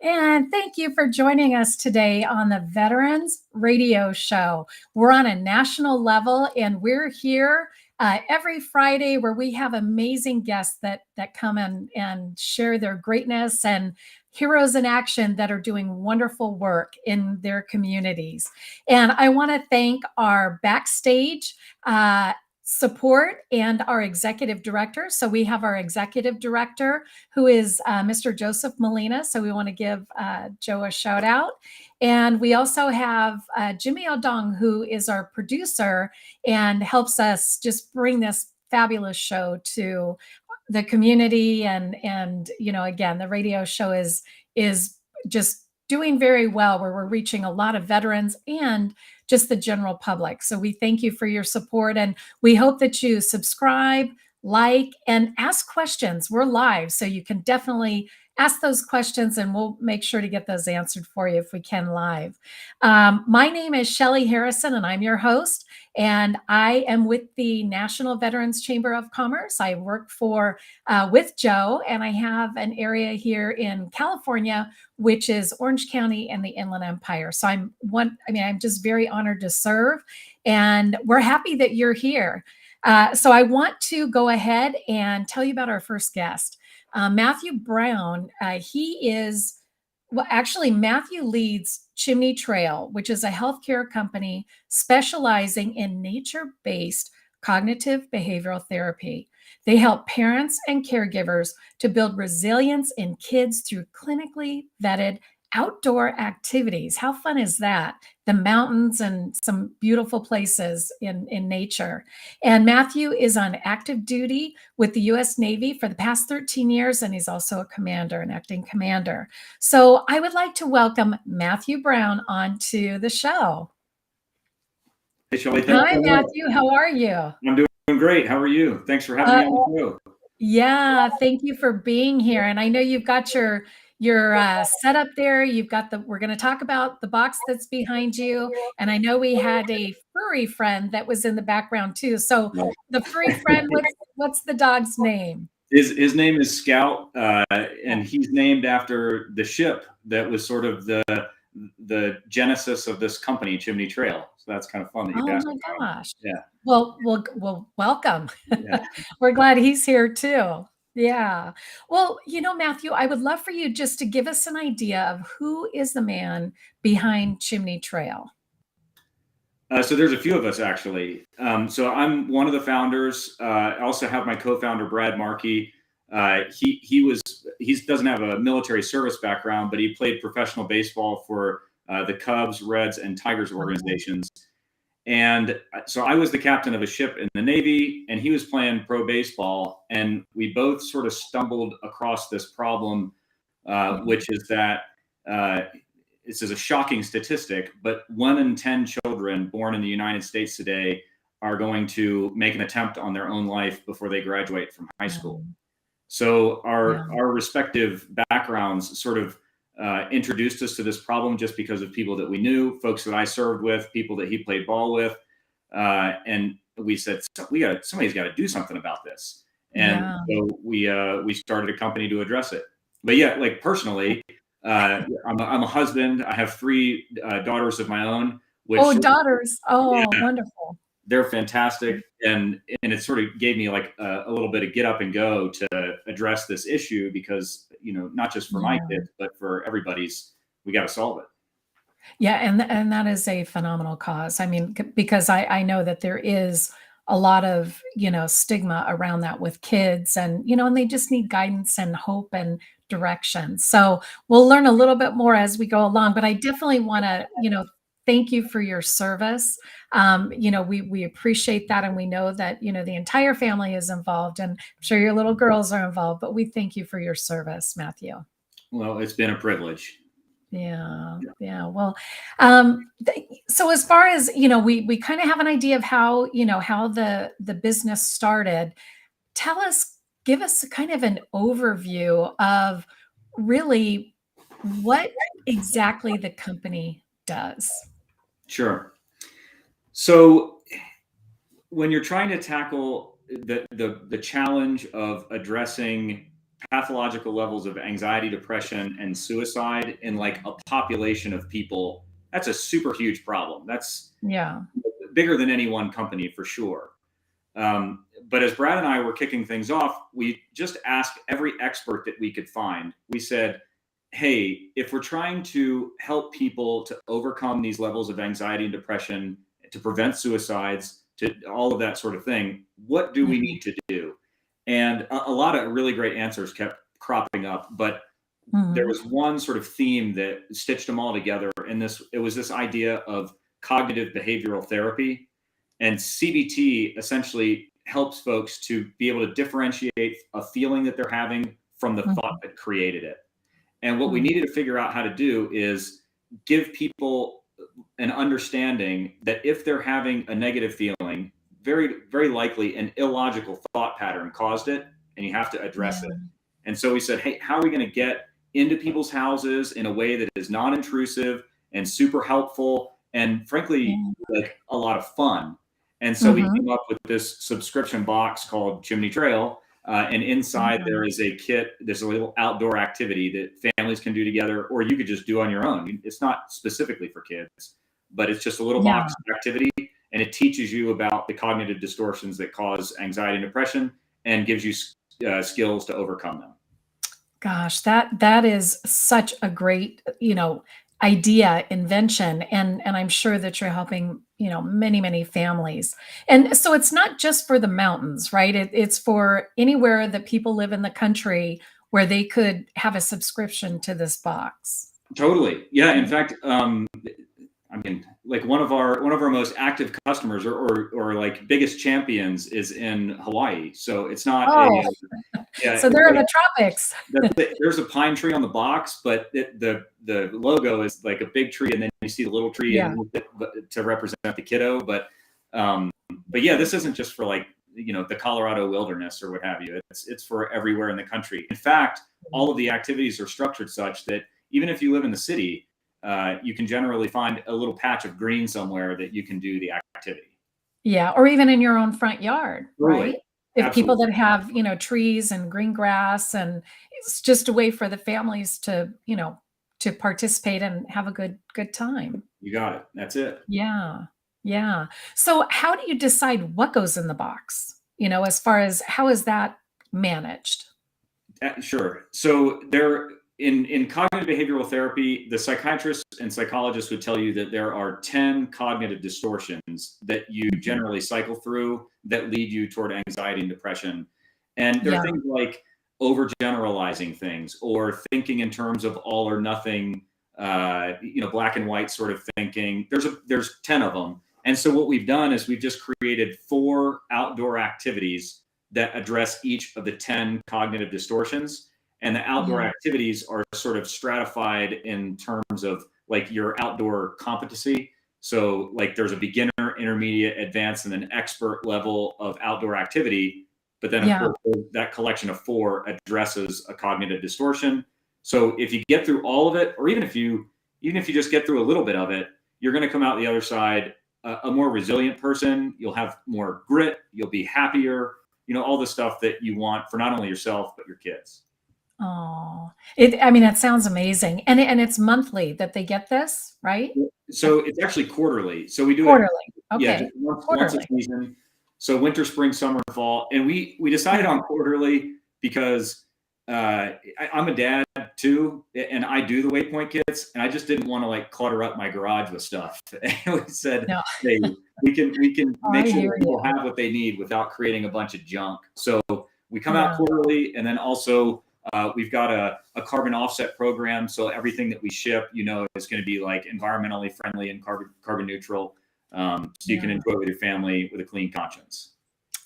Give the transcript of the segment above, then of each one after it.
And thank you for joining us today on the Veterans Radio Show. We're on a national level, and we're here every Friday where we have amazing guests that come and share their greatness and heroes in action that are doing wonderful work in their communities. And I want to thank our backstage support and our executive director. So we have our executive director, who is Mr. Joseph Molina. So we want to give Joe a shout out. And we also have Jimmy Odong, who is our producer and helps us just bring this fabulous show to the community. And again, the radio show is just doing very well, where we're reaching a lot of veterans and just the general public. So we thank you for your support, and we hope that you subscribe, like, and ask questions. We're live, so you can definitely ask those questions, and we'll make sure to get those answered for you if we can live. My name is Shelly Harrison, and I'm your host, and I am with the National Veterans Chamber of Commerce. I work with Joe, and I have an area here in California, which is Orange County and the Inland Empire. So I'm just very honored to serve, and we're happy that you're here. So I want to go ahead and tell you about our first guest, Matthew Brown. Matthew leads Chimney Trail, which is a healthcare company specializing in nature-based cognitive behavioral therapy. They help parents and caregivers to build resilience in kids through clinically vetted outdoor activities. How fun is that? The mountains and some beautiful places in nature. And Matthew is on active duty with the U.S. Navy for the past 13 years, and he's also a commander, an acting commander. So I would like to welcome Matthew Brown onto the show. Hey, Shelly. Hi, Matthew. How are you? I'm doing great. How are you? Thanks for having me on the show. Yeah, thank you for being here. And I know you've got your setup there. We're going to talk about the box that's behind you. And I know we had a furry friend that was in the background too. So the furry friend, what's the dog's name? His name is Scout, and he's named after the ship that was sort of the genesis of this company, Chimney Trail. So that's kind of fun that you asked. Oh my gosh. Yeah. Well, welcome. Yeah. We're glad he's here too. Yeah. Well, Matthew, I would love for you just to give us an idea of who is the man behind Chimney Trail. So there's a few of us, actually. So I'm one of the founders. I also have my co-founder, Brad Markey. He doesn't have a military service background, but he played professional baseball for the Cubs, Reds, and Tigers organizations. And so I was the captain of a ship in the Navy, and he was playing pro baseball. And we both sort of stumbled across this problem, which is that this is a shocking statistic, but 1 in 10 children born in the United States today are going to make an attempt on their own life before they graduate from high school. So our respective backgrounds sort of introduced us to this problem just because of people that we knew, folks that I served with, people that he played ball with. And we said, somebody's got to do something about this. And so we started a company to address it. But yeah, like personally, I'm a husband. I have 3 daughters of my own. Daughters. Wonderful. They're fantastic. And it sort of gave me like a little bit of get up and go to address this issue because, not just for my kids, but for everybody's, we got to solve it. Yeah. And that is a phenomenal cause. I mean, because I know that there is a lot of, stigma around that with kids and, and they just need guidance and hope and direction. So we'll learn a little bit more as we go along, but I definitely want to, thank you for your service. We appreciate that. And we know that, the entire family is involved and I'm sure your little girls are involved, but we thank you for your service, Matthew. Well, it's been a privilege. Yeah. Well, so as far as, we kind of have an idea of how, how the business started. Give us kind of an overview of really what exactly the company does. Sure. So when you're trying to tackle the challenge of addressing pathological levels of anxiety, depression, and suicide in like a population of people. That's a super huge problem. That's Yeah. bigger than any one company for sure. But as Brad and I were kicking things off, we just asked every expert that we could find. We said, hey, if we're trying to help people to overcome these levels of anxiety and depression, to prevent suicides, to all of that sort of thing, what do we Mhm. need to do? And a lot of really great answers kept cropping up, but there Mhm. was one sort of theme that stitched them all together. And it was this idea of cognitive behavioral therapy. And CBT essentially helps folks to be able to differentiate a feeling that they're having from the thought Mhm. that created it. And what we Mhm. needed to figure out how to do is give people an understanding that if they're having a negative feeling, very, very likely an illogical thought pattern caused it, and you have to address it. Yeah. And so we said, hey, how are we going to get into people's houses in a way that is non intrusive and super helpful and frankly, Yeah. like a lot of fun? And so we Mhm. came up with this subscription box called Chimney Trail. And inside Yeah. there is a kit, there's a little outdoor activity that families can do together, or you could just do on your own. It's not specifically for kids, but it's just a little Yeah. box activity. And it teaches you about the cognitive distortions that cause anxiety and depression and gives you skills to overcome them. Gosh, that is such a great, idea, invention, and I'm sure that you're helping, many, many families. And so it's not just for the mountains, right? It's for anywhere that people live in the country where they could have a subscription to this box. Totally. Yeah. In Yeah. fact, I mean, like one of our most active customers or like biggest champions is in Hawaii. So it's not a Oh, yeah. so they're in Like the tropics. there's a pine tree on the box, but the logo is like a big tree, and then you see the little tree Yeah. and to represent the kiddo. Um, but yeah, this isn't just for like the Colorado wilderness or what have you. It's for everywhere in the country. In fact, all of the activities are structured such that even if you live in the city, you can generally find a little patch of green somewhere that you can do the activity. Yeah, or even in your own front yard, Totally, right? If people absolutely, that have, trees and green grass, and it's just a way for the families to, to participate and have a good time. you got it. That's it. Yeah. Yeah. So how do you decide what goes in the box? As far as how is that managed? Sure. So there in cognitive behavioral therapy, the psychiatrists and psychologists would tell you that there are 10 cognitive distortions that you Mhm. generally cycle through that lead you toward anxiety and depression. And there are Yeah. things like overgeneralizing things or thinking in terms of all or nothing, black and white sort of thinking. There's 10 of them. And so what we've done is we've just created 4 outdoor activities that address each of the 10 cognitive distortions. And the outdoor Yeah. activities are sort of stratified in terms of like your outdoor competency. So, like, there's a beginner, intermediate, advanced, and then expert level of outdoor activity. But then, of Yeah. course, that collection of 4 addresses a cognitive distortion. So, if you get through all of it, or even if you just get through a little bit of it, you're going to come out the other side a more resilient person. You'll have more grit. You'll be happier, all the stuff that you want for not only yourself, but your kids. Oh, I mean, it sounds amazing. And it's monthly that they get this, right? So it's actually quarterly. So we do it, Quarterly. yeah, just Okay. once a Quarterly. season. So winter, spring, summer, fall. And we decided Mhm. on quarterly because I'm a dad too, and I do the waypoint kits, and I just didn't want to like clutter up my garage with stuff. And we said, No. hey, we can Oh, make I sure hear that people you. have what they need without creating a bunch of junk. So we come out Yeah. quarterly, and then also we've got a carbon offset program. So everything that we ship, is going to be like environmentally friendly and carbon neutral. So you can Yeah. enjoy it with your family with a clean conscience.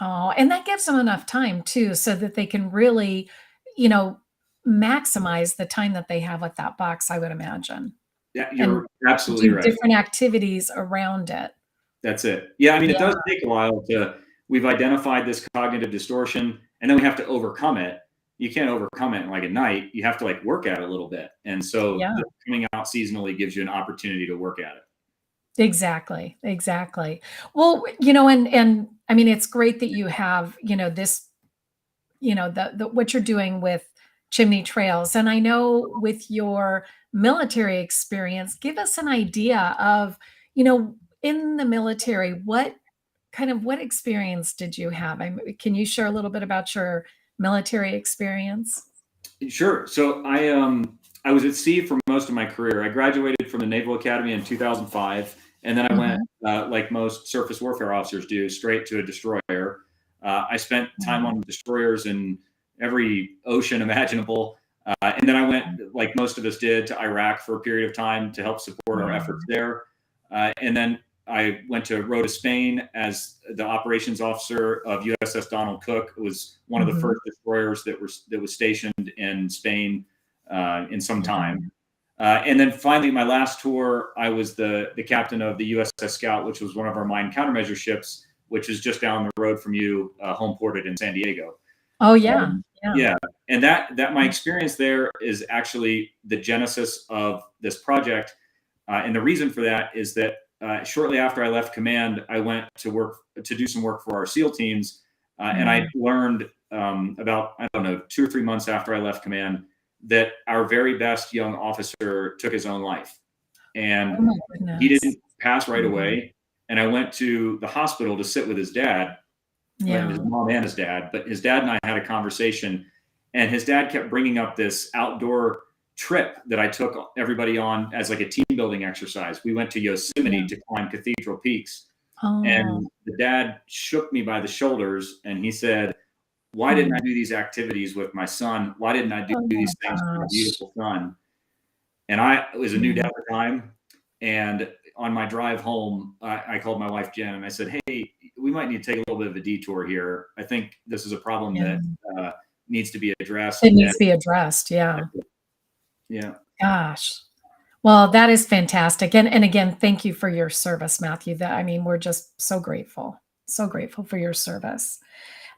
Oh, and that gives them enough time too, so that they can really, you know, maximize the time that they have with that box, I would imagine, Yeah, and you're absolutely do right. different activities around it. That's it. Yeah, I mean, it Yeah, does take a while to. We've identified this cognitive distortion, and then we have to overcome it. You can't overcome it in like a night. You have to like work at it a little bit, and so yeah, coming out seasonally gives you an opportunity to work at it. exactly, exactly. Well, and I mean, it's great that you have, this, the what you're doing with Chimney Trails. And I know with your military experience, give us an idea of, in the military, what experience did you have? Can you share a little bit about your military experience? Sure. So I was at sea for most of my career. I graduated from the Naval Academy in 2005, and then I went, Mhm. like most surface warfare officers do, straight to a destroyer. I spent time Wow. on destroyers in every ocean imaginable, and then I went, like most of us did, to Iraq for a period of time to help support our Wow. efforts there. And then I went to Rota, Spain as the operations officer of USS Donald Cook. It was one of the Mhm. first destroyers that was stationed in Spain in some time. Mhm. And then finally, my last tour, I was the captain of the USS Scout, which was one of our mine countermeasure ships, which is just down the road from you, home ported in San Diego. Oh, yeah. Yeah. Yeah, and that my experience there is actually the genesis of this project, and the reason for that is that shortly after I left command, I went to work to do some work for our SEAL teams, and I Mm. learned about, I don't know, 2 or 3 months after I left command, that our very best young officer took his own life, Oh and my he goodness. didn't pass right Mhm. away. And I went to the hospital to sit with his dad, well, his Yeah. mom and his dad, but his dad and I had a conversation, and his dad kept bringing up this outdoor trip that I took everybody on as like a team building exercise. We went to Yeah. Yosemite to climb Cathedral Peaks, Oh. and the dad shook me by the shoulders and he said, "Why didn't I Mm. do these activities with my son? Why didn't I do Oh my these things with my gosh. beautiful son?" And I was a new dad Mm. at the time. And on my drive home, I called my wife, Jen, and I said, "Hey, we might need to take a little bit of a detour here. I think this is a problem Yeah. that uh, needs to be It addressed." And needs to be addressed. Yeah. yeah, Gosh. Well, that is fantastic. And again, thank you for your service, Matthew. We're just so grateful for your service.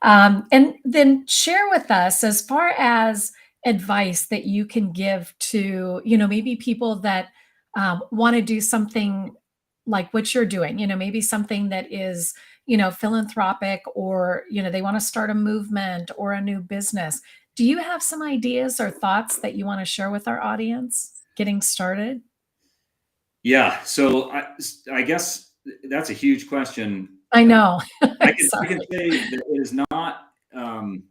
And then share with us as far as advice that you can give to, maybe people that want to do something like what you're doing, maybe something that is, philanthropic, or, they want to start a movement or a new business. Do you have some ideas or thoughts that you want to share with our audience getting started? yeah. So I guess that's a huge question. I know. I can Sorry. say that it is not. Um,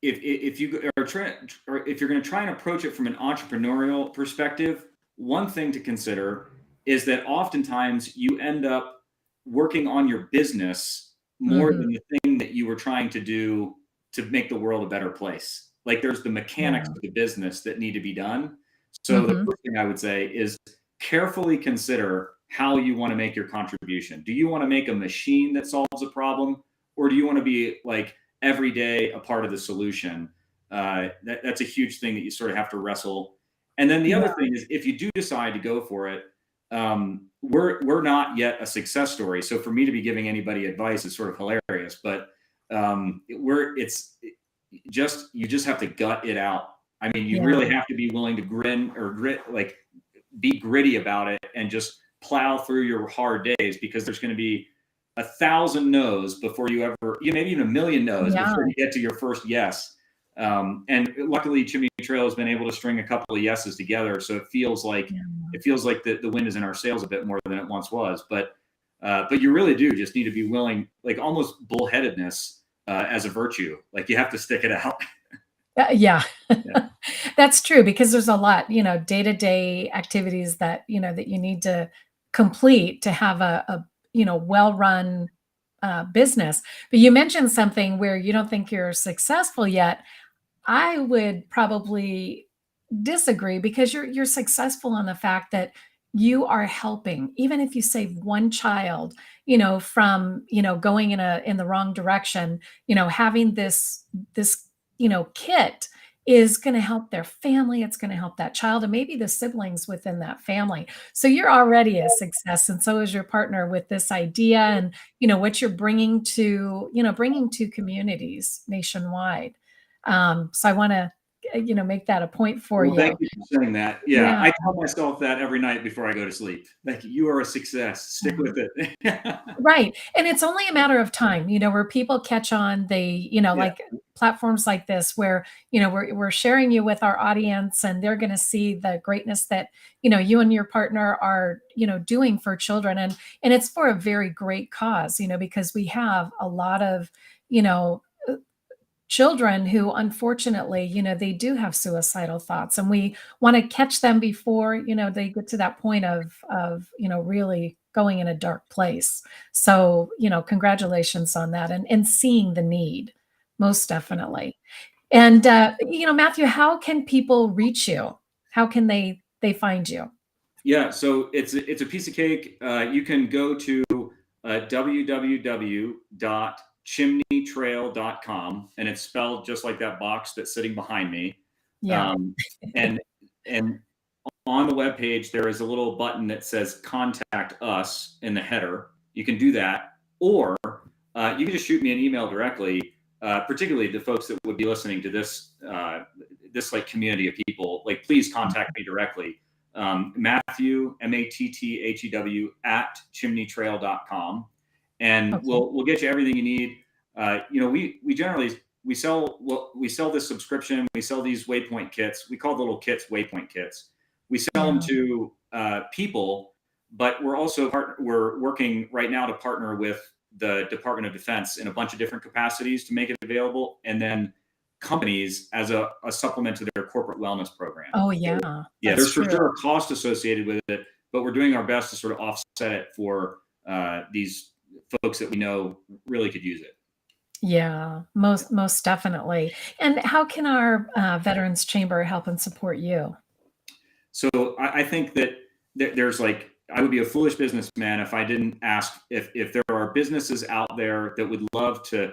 if you are trying, or if you're going to try and approach it from an entrepreneurial perspective, one thing to consider is that oftentimes you end up working on your business more Mhm. than the thing that you were trying to do to make the world a better place. Like there's the mechanics Yeah. of the business that need to be done. So the Mhm. first thing I would say is carefully consider how you want to make your contribution. Do you want to make a machine that solves a problem, or do you want to be like every day a part of the solution? That's a huge thing that you sort of have to wrestle. And then the Yeah. other thing is, if you do decide to go for it, we're not yet a success story. So for me to be giving anybody advice is sort of hilarious. But it's just, you just have to gut it out. I mean, you Yeah. really have to be willing to grin or grit, like be gritty about it and just plow through your hard days, because there's going to be 1,000 no's before you ever, maybe even a million no's Yeah. before you get to your first yes. And luckily, Chimney Trail has been able to string a couple of yeses together, so Yeah. it feels like the wind is in our sails a bit more than it once was. But you really do just need to be willing, like almost bullheadedness as a virtue. Like you have to stick it out. Yeah. Yeah. That's true, because there's a lot, day-to-day activities that, that you need to complete to have a well-run, business. But you mentioned something where you don't think you're successful yet. I would probably disagree, because you're successful on the fact that you are helping, even if you save one child, from, going in the wrong direction, having this, kit is going to help their family. It's going to help that child and maybe the siblings within that family. So you're already a success, and so is your partner with this idea, and what you're bringing to communities nationwide. So I want to make that a point for Well, thank you. you for saying that. Yeah, Yeah. I tell myself that every night before I go to sleep. Like, you are a success. Stick with it. Right. And it's only a matter of time, where people catch on, Yeah. like platforms like this where, we're sharing you with our audience and they're going to see the greatness that, you and your partner are, doing for children. And it's for a very great cause, because we have a lot of, you know, children who unfortunately, they do have suicidal thoughts, and we want to catch them before, they get to that point of, really going in a dark place. So, congratulations on that, and seeing the need, most definitely. And Matthew, how can people reach you? How can they find you? Yeah, so it's a piece of cake. You can go to www.chimneytrail.com, and it's spelled just like that box that's sitting behind me. Yeah. Um, and and on the webpage, there is a little button that says "Contact Us" in the header. You can do that, or you can just shoot me an email directly. Particularly the folks that would be listening to this like community of people. Like, please contact me directly. Matthew, Mathew at chimneytrail.com, and Okay. we'll get you everything you need. We generally we sell this subscription. We sell these waypoint kits. We call the little kits waypoint kits. We sell them Yeah. to people, but we're working right now to partner with the Department of Defense in a bunch of different capacities to make it available, and then companies as a supplement to their corporate wellness program. Oh So, yeah, yeah, that's there's for true. sure a cost associated with it, but we're doing our best to sort of offset it for these folks that we know really could use it. Yeah, most definitely. And how can our Veterans Chamber help and support you? So I think that there's like, I would be a foolish businessman if I didn't ask if there are businesses out there that would love to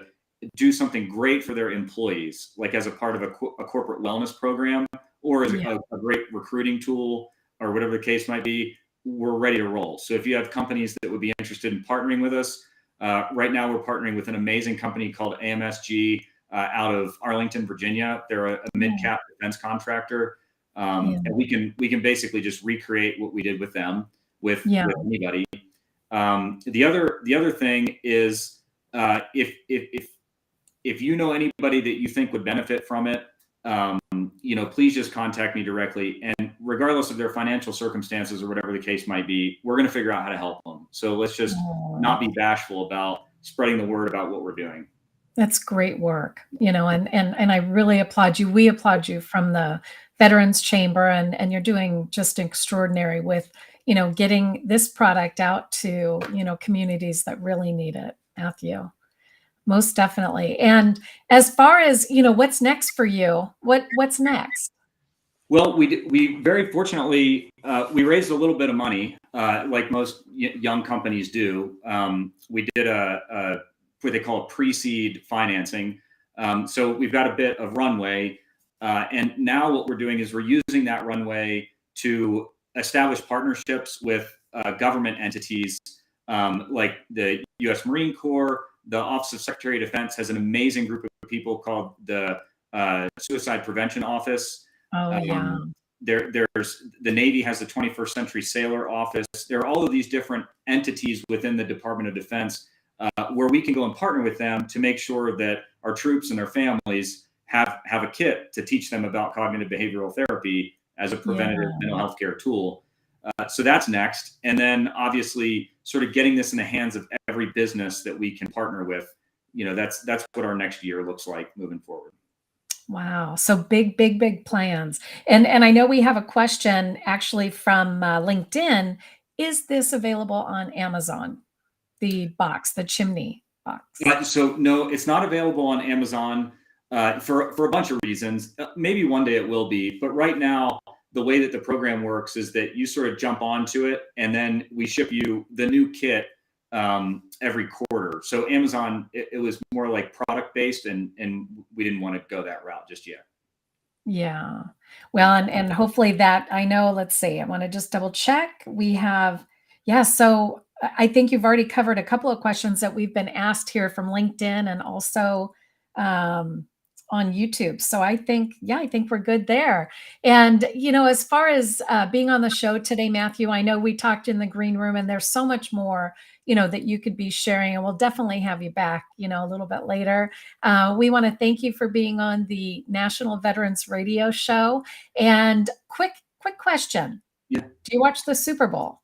do something great for their employees, like as a part of a corporate wellness program, or as Yeah. a great recruiting tool, or whatever the case might be. We're ready to roll. So if you have companies that would be interested in partnering with us, right now we're partnering with an amazing company called AMSG out of Arlington, Virginia. They're a Yeah. mid-cap defense contractor. Yeah. And we can basically just recreate what we did with them Yeah. with anybody. The other thing is, if you know anybody that you think would benefit from it, please just contact me directly. And regardless of their financial circumstances or whatever the case might be, we're going to figure out how to help them. So let's just Oh, not be bashful about spreading the word about what we're doing. that's great work, and I really applaud you. We applaud you from the Veterans Chamber, and you're doing just extraordinary with, getting this product out to, communities that really need it, Matthew. Most definitely. And as far as, what's next for you, what's next? Well, we very fortunately we raised a little bit of money, like most young companies do. We did a what they call a pre-seed financing. So we've got a bit of runway, and now what we're doing is we're using that runway to establish partnerships with government entities, like the U.S. Marine Corps. The Office of Secretary of Defense has an amazing group of people called the Suicide Prevention Office. Oh yeah. There's the Navy has the 21st Century Sailor Office. There are all of these different entities within the Department of Defense, where we can go and partner with them to make sure that our troops and their families have a kit to teach them about cognitive behavioral therapy as a Yeah. preventative mental health care tool. So that's next. And then obviously sort of getting this in the hands of every business that we can partner with. That's what our next year looks like moving forward. Wow. So big, big, big plans. And I know we have a question actually from LinkedIn. Is this available on Amazon? The box, the chimney box. So no, it's not available on Amazon for a bunch of reasons. Maybe one day it will be, but right now the way that the program works is that you sort of jump onto it, and then we ship you the new kit every quarter. So Amazon, it was more like product based, and we didn't want to go that route just yet. Yeah. Well, and hopefully that, I know, let's see, I want to just double check. We have, yeah, so I think you've already covered a couple of questions that we've been asked here from LinkedIn, and also, um, on YouTube. So I think, yeah, I think we're good there. And, as far as being on the show today, Matthew, I know we talked in the green room and there's so much more, that you could be sharing. And we'll definitely have you back, a little bit later. We want to thank you for being on the National Veterans Radio Show. And quick question. Yeah. Do you watch the Super Bowl?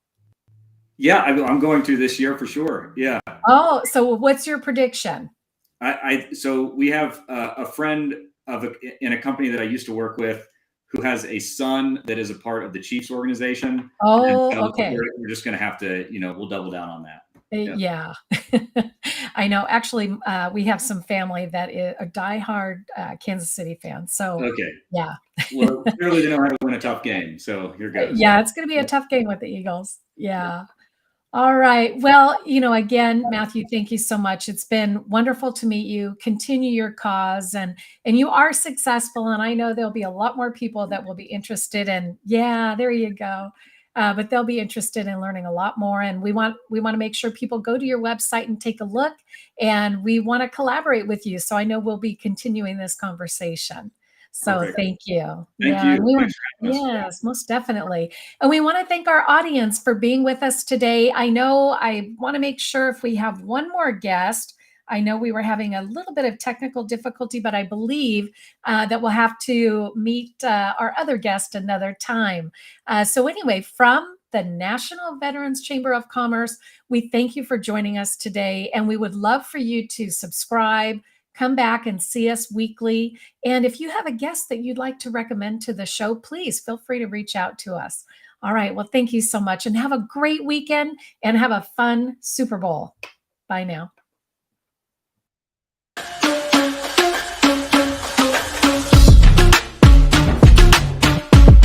Yeah, I'm going to this year for sure. Yeah. Oh, so what's your prediction? So we have a friend in a company that I used to work with who has a son that is a part of the Chiefs organization. And Oh, so okay. we're just going to have to, we'll double down on that. Yeah. I know. Actually, we have some family that is a diehard Kansas City fan. So, Okay. yeah. Well, clearly they know how to win a tough game. So here goes. Yeah, it's going to be a tough game with the Eagles. Yeah. All right. Well, again, Matthew, thank you so much. It's been wonderful to meet you. Continue your cause, and you are successful. And I know there'll be a lot more people that will be interested in. Yeah, there you go. But they'll be interested in learning a lot more. And we want to make sure people go to your website and take a look. And we want to collaborate with you. So I know we'll be continuing this conversation. So Perfect. thank you. Thank Yeah, you. yes, most definitely. And we want to thank our audience for being with us today. I know I want to make sure if we have one more guest. I know we were having a little bit of technical difficulty, but I believe that we'll have to meet our other guest another time. So anyway, from the National Veterans Chamber of Commerce, we thank you for joining us today. And we would love for you to subscribe, come back and see us weekly. And if you have a guest that you'd like to recommend to the show, please feel free to reach out to us. All right. Well, thank you so much and have a great weekend and have a fun Super Bowl. Bye now.